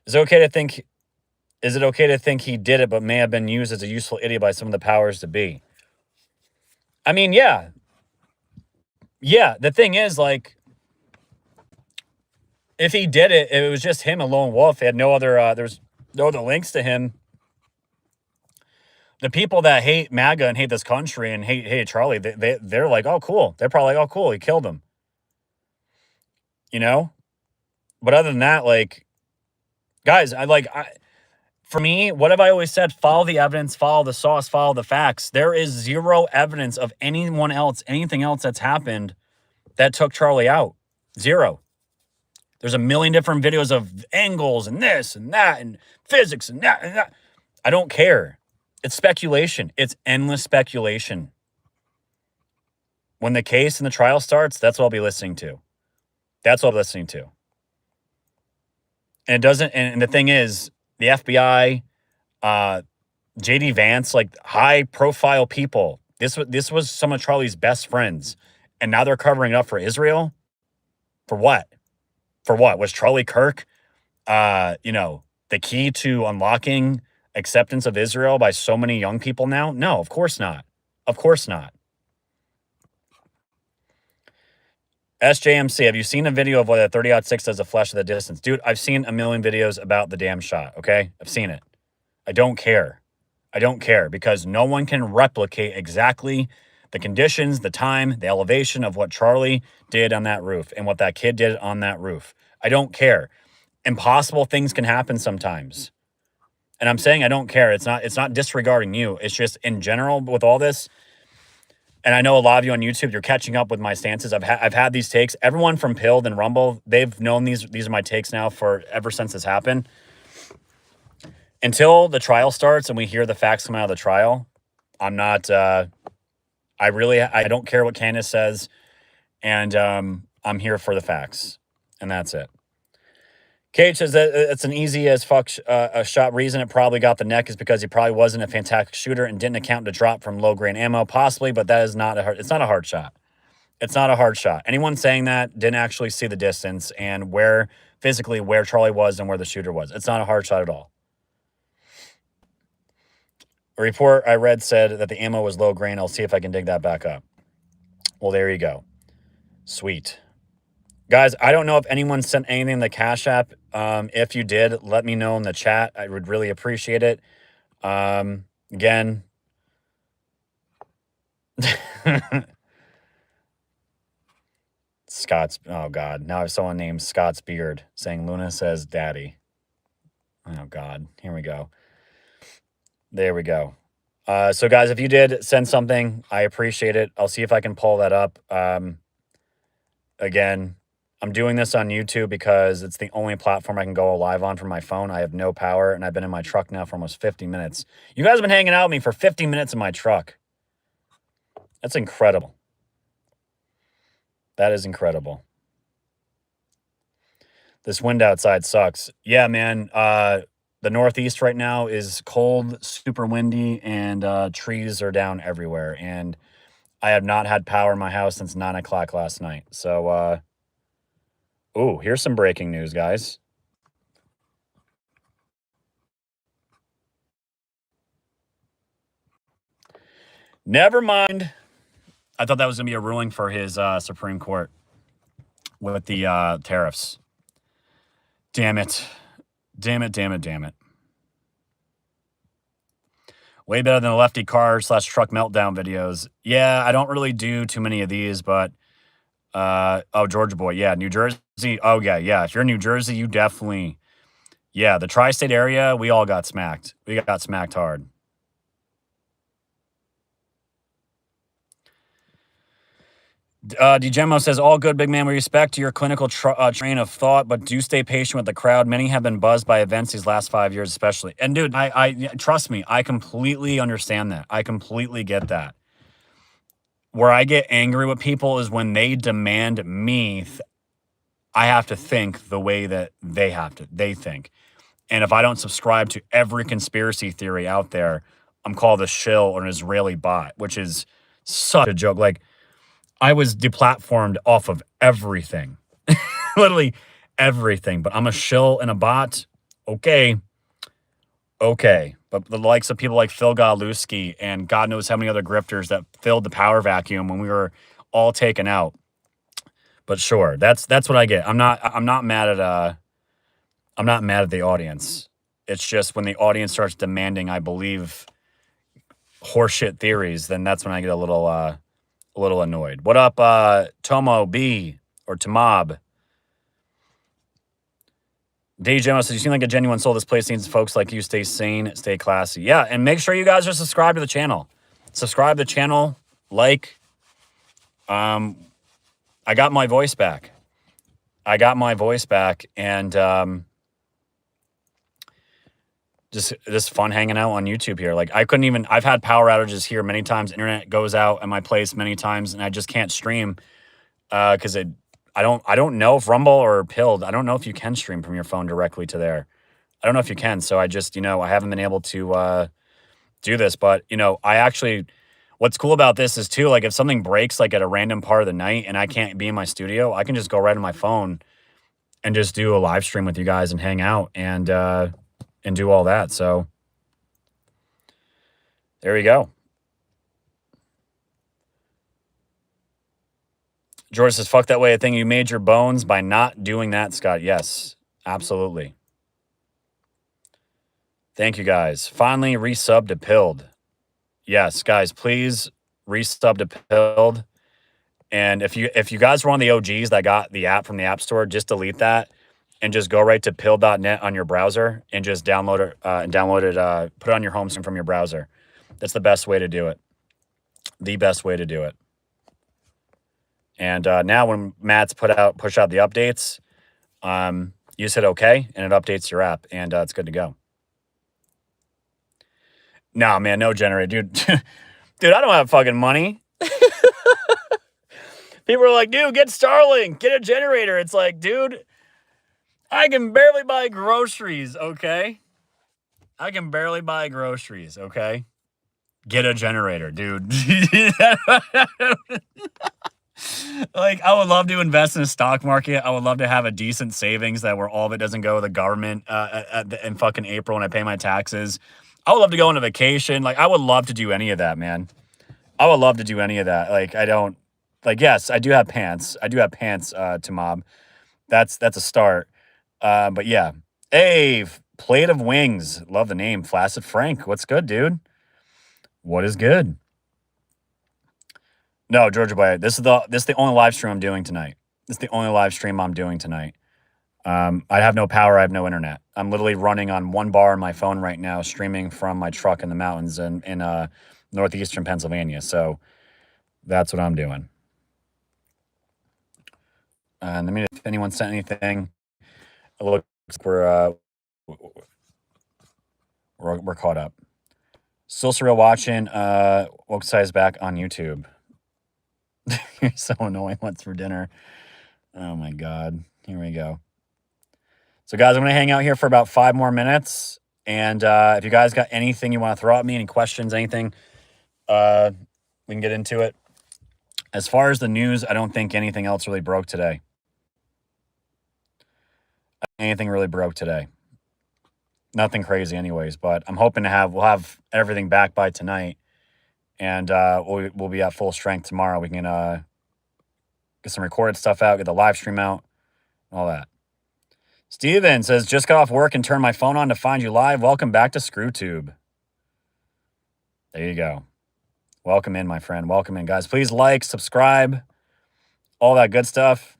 Is it okay to think he did it, but may have been used as a useful idiot by some of the powers to be? I mean, yeah. Yeah, the thing is, like, if he did it, it was just him, a lone wolf. He had no other, there's no other links to him. The people that hate MAGA and hate this country and hate Charlie, they're like, oh, cool. They're probably like, oh, cool, he killed him. You know? But other than that, like, guys, for me, what have I always said? Follow the evidence, follow the sauce, follow the facts. There is zero evidence of anything else that's happened that took Charlie out. Zero. There's a million different videos of angles and this and that and physics and that and that. I don't care. It's speculation. It's endless speculation. When the case and the trial starts, that's what I'll be listening to. That's what I'm listening to. And it doesn't, and the thing is, the FBI, JD Vance, like high profile people, this was some of Charlie's best friends. And now they're covering it up for Israel? For what? For what? Was Charlie Kirk, the key to unlocking acceptance of Israel by so many young people now? No, of course not. Of course not. SJMC, have you seen a video of what a 30-06 does a flash at the distance? Dude, I've seen a million videos about the damn shot, okay? I've seen it. I don't care. I don't care because no one can replicate exactly the conditions, the time, the elevation of what Charlie did on that roof and what that kid did on that roof. I don't care. Impossible things can happen sometimes. And I'm saying I don't care. It's not disregarding you. It's just in general with all this. And I know a lot of you on YouTube, you're catching up with my stances. I've had these takes. Everyone from Pilled and Rumble, they've known these are my takes now for ever since this happened. Until the trial starts and we hear the facts come out of the trial, I'm not. I don't care what Candace says, and I'm here for the facts, and that's it. Cage says that it's an easy as fuck a shot. Reason it probably got the neck is because he probably wasn't a fantastic shooter and didn't account to drop from low grain ammo, possibly, but that is not it's not a hard shot. It's not a hard shot. Anyone saying that didn't actually see the distance and where Charlie was and where the shooter was. It's not a hard shot at all. A report I read said that the ammo was low grain. I'll see if I can dig that back up. Well, there you go. Sweet. Guys, I don't know if anyone sent anything in the Cash App. If you did, let me know in the chat. I would really appreciate it. Again. Scott's, oh God. Now I have someone named Scott's Beard saying Luna says daddy. Oh God. Here we go. There we go. So guys, if you did send something, I appreciate it. I'll see if I can pull that up. Again, I'm doing this on YouTube because it's the only platform I can go live on from my phone. I have no power, and I've been in my truck now for almost 50 minutes. You guys have been hanging out with me for 50 minutes in my truck. That's incredible. That is incredible. This wind outside sucks. Yeah, man. The Northeast right now is cold, super windy, and trees are down everywhere. And I have not had power in my house since 9 o'clock last night. So, ooh, here's some breaking news, guys. Never mind. I thought that was going to be a ruling for his Supreme Court with the tariffs. Damn it. Damn it, damn it, damn it. Way better than the lefty car / truck meltdown videos. Yeah, I don't really do too many of these, but oh, Georgia boy. Yeah, New Jersey. Oh, yeah. If you're in New Jersey, you definitely, yeah, the tri-state area, we all got smacked. We got smacked hard. DeGemo says, all good, big man. We respect your clinical train of thought, but do stay patient with the crowd. Many have been buzzed by events these last 5 years, especially. And dude, I trust me, I completely understand that. I completely get that. Where I get angry with people is when they demand me, I have to think the way that they think. And if I don't subscribe to every conspiracy theory out there, I'm called a shill or an Israeli bot, which is such a joke. Like, I was deplatformed off of everything. Literally everything. But I'm a shill and a bot. Okay. But the likes of people like Phil Godlewski and God knows how many other grifters that filled the power vacuum when we were all taken out. But sure, that's what I get. I'm not mad at the audience. It's just when the audience starts demanding I believe horseshit theories, then that's when I get a little annoyed. What up, Tomo B or Tamab? Dave Gemma says, you seem like a genuine soul. This place needs folks like you. Stay sane, stay classy. Yeah, and make sure you guys are subscribed to the channel. Subscribe to the channel, like. I got my voice back. I got my voice back, and just fun hanging out on YouTube here. Like I couldn't even. I've had power outages here many times. Internet goes out at my place many times, and I just can't stream because I don't know if Rumble or Pilled. I don't know if you can stream from your phone directly to there. I don't know if you can. So I just I haven't been able to do this. But I actually. What's cool about this is too, like if something breaks like at a random part of the night and I can't be in my studio, I can just go right on my phone and just do a live stream with you guys and hang out and do all that. So there you go. George says, fuck that way. I think you made your bones by not doing that, Scott. Yes, absolutely. Thank you guys. Finally resub to Pilled. Yes, guys, please resub to Pilled. And if you guys were one of the OGs that got the app from the App Store, just delete that and just go right to pill.net on your browser and just download it put it on your home screen from your browser. That's the best way to do it. The best way to do it. And now when Matt's push out the updates, you just hit OK and it updates your app and it's good to go. Nah, man, no generator, dude. Dude, I don't have fucking money. People are like, dude, get Starlink, get a generator. It's like, dude, I can barely buy groceries, okay? I can barely buy groceries, okay? Get a generator, dude. Like, I would love to invest in a stock market. I would love to have a decent savings that where all of it doesn't go to the government in fucking April when I pay my taxes. I would love to go on a vacation. Like, I would love to do any of that, man. I would love to do any of that. Like, I don't... Like, yes, I do have pants. I do have pants to mob. That's a start. But yeah. Hey, plate of wings. Love the name. Flaccid Frank. What's good, dude? What is good? No, Georgia Boy. This is the only live stream I'm doing tonight. This is the only live stream I'm doing tonight. I have no power. I have no internet. I'm literally running on one bar on my phone right now, streaming from my truck in the mountains in northeastern Pennsylvania. So that's what I'm doing. And let me know if anyone sent anything. It looks like we're caught up. Still surreal watching. Woke size back on YouTube. You're so annoying. What's for dinner? Oh my god. Here we go. So guys, I'm gonna hang out here for about 5 more minutes. And if you guys got anything you want to throw at me, any questions, anything, we can get into it. As far as the news, I don't think anything else really broke today. Anything really broke today. Nothing crazy anyways, but I'm hoping to we'll have everything back by tonight. And we'll be at full strength tomorrow. We can get some recorded stuff out, get the live stream out, all that. Steven says, just got off work and turned my phone on to find you live. Welcome back to ScrewTube. There you go. Welcome in, my friend. Welcome in, guys. Please like, subscribe, all that good stuff.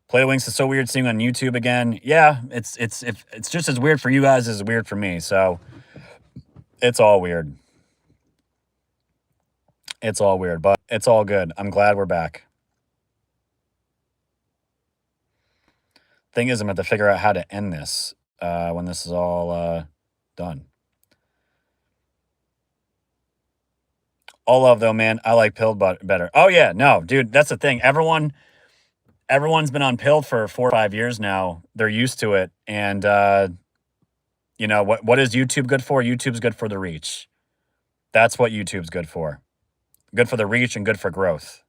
Play Wings is so weird seeing on YouTube again. Yeah, it's just as weird for you guys as weird for me. So it's all weird. It's all weird, but it's all good. I'm glad we're back. Thing is, I'm going to have to figure out how to end this when this is all done. All love, though, man. I like Pilled better. Oh, yeah. No, dude, that's the thing. Everyone's been on Pilled for 4 or 5 years now. They're used to it. And, you know, what is YouTube good for? YouTube's good for the reach. That's what YouTube's good for. Good for the reach and good for growth.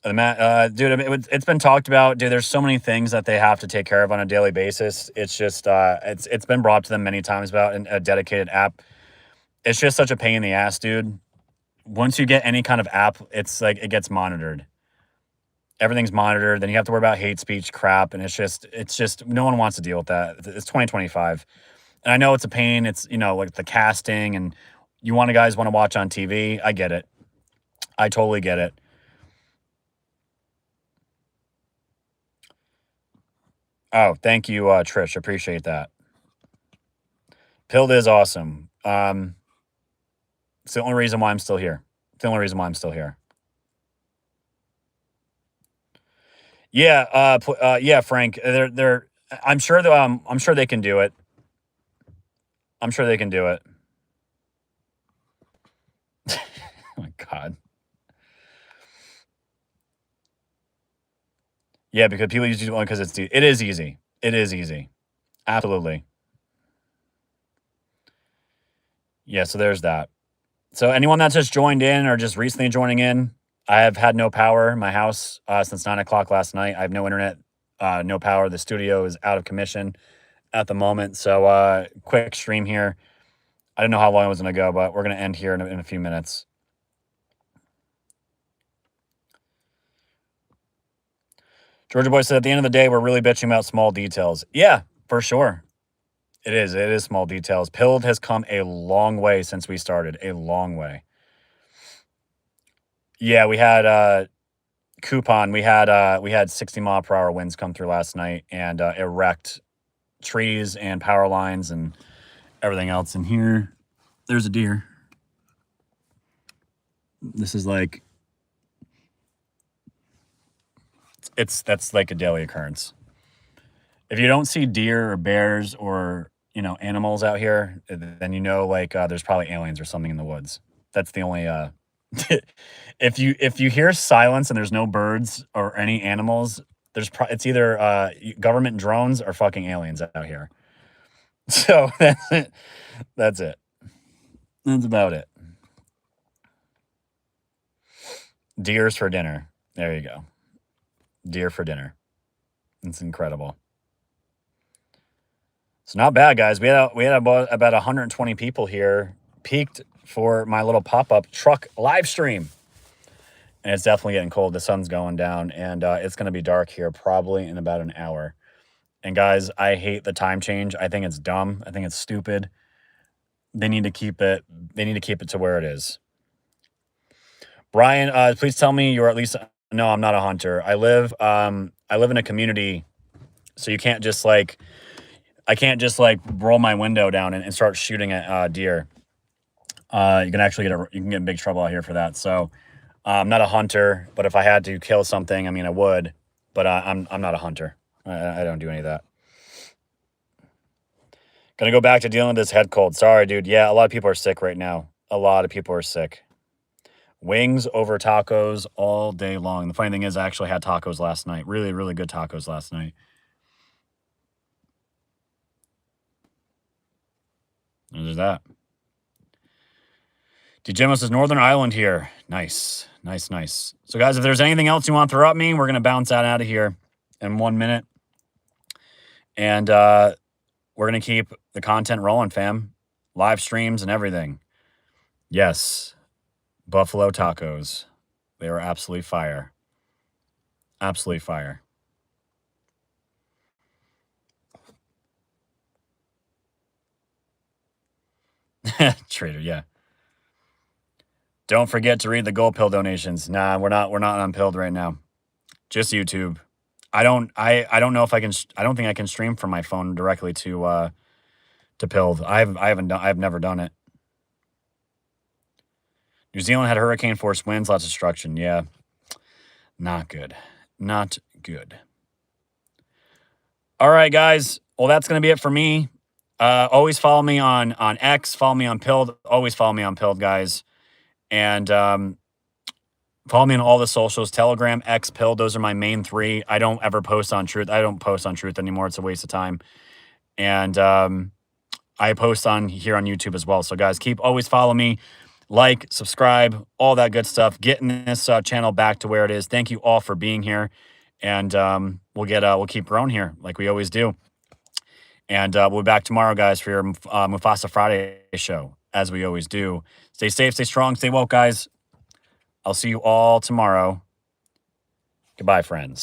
Dude, it's been talked about. Dude, there's so many things that they have to take care of on a daily basis. It's just, it's been brought to them many times about a dedicated app. It's just such a pain in the ass, dude. Once you get any kind of app, it's like it gets monitored. Everything's monitored. Then you have to worry about hate speech crap, and it's just no one wants to deal with that. It's 2025, and I know it's a pain. It's like the casting, and you guys want to watch on TV. I get it. I totally get it. Oh, thank you, Trish. Appreciate that. Pilled is awesome. It's the only reason why I'm still here. It's the only reason why I'm still here. Yeah, yeah, Frank. I'm sure I'm sure they can do it. I'm sure they can do it. Oh my God. Yeah, because people usually do it because it is easy. It is easy. Absolutely. Yeah, so there's that. So anyone that's just joined in or just recently joining in, I have had no power in my house since 9 o'clock last night. I have no internet, no power. The studio is out of commission at the moment. So quick stream here. I didn't know how long it was going to go, but we're going to end here in a few minutes. Georgia Boy said, at the end of the day, we're really bitching about small details. Yeah, for sure. It is. It is small details. Pilled has come a long way since we started. A long way. Yeah, we had coupon. We had 60-mile-per-hour winds come through last night, and it wrecked trees and power lines and everything else. And here, there's a deer. This is like that's like a daily occurrence. If you don't see deer or bears or animals out here, then like there's probably aliens or something in the woods. That's the only if you hear silence and there's no birds or any animals, it's either government drones or fucking aliens out here. So that's it. That's it. That's about it. Deers for dinner. There you go. Deer for dinner. It's incredible. It's not bad, guys. We had about 120 people here, peaked for my little pop-up truck live stream. And it's definitely getting cold. The sun's going down, and it's going to be dark here probably in about an hour. And guys, I hate the time change. I think it's dumb. I think it's stupid. They need to keep it. They need to keep it to where it is. Brian, please tell me you're at least. No, I'm not a hunter. I live in a community, so you can't just like. I can't just like roll my window down and start shooting at deer. You can actually you can get in big trouble out here for that. So I'm not a hunter, but if I had to kill something, I mean, I would. But I'm not a hunter. I don't do any of that. Gonna go back to dealing with this head cold. Sorry, dude. Yeah, a lot of people are sick right now. A lot of people are sick. Wings over tacos all day long. The funny thing is, I actually had tacos last night. Really, really good tacos last night. There's that. DeGemus is Northern Ireland here. Nice, nice, nice. So, guys, if there's anything else you want to throw at me, we're going to bounce out of here in 1 minute. And we're going to keep the content rolling, fam. Live streams and everything. Yes, buffalo tacos. They were absolutely fire. Absolutely fire. Trader, yeah. Don't forget to read the gold pill donations. Nah, we're not on pilled right now. Just YouTube. I don't know if I can. I don't think I can stream from my phone directly to pilled. I've never done it. New Zealand had hurricane force winds, lots of destruction. Yeah, not good. Not good. All right, guys. Well, that's gonna be it for me. Always follow me on X. Follow me on Pilled. Always follow me on Pilled, guys. And follow me on all the socials. Telegram, X, Pilled. Those are my main three. I don't ever post on Truth. I don't post on Truth anymore. It's a waste of time. And I post on here on YouTube as well. So, guys, always follow me. Like, subscribe, all that good stuff. Getting this channel back to where it is. Thank you all for being here. And we'll keep growing here like we always do. And we'll be back tomorrow, guys, for your Mufasa Friday show, as we always do. Stay safe, stay strong, stay woke, guys. I'll see you all tomorrow. Goodbye, friends.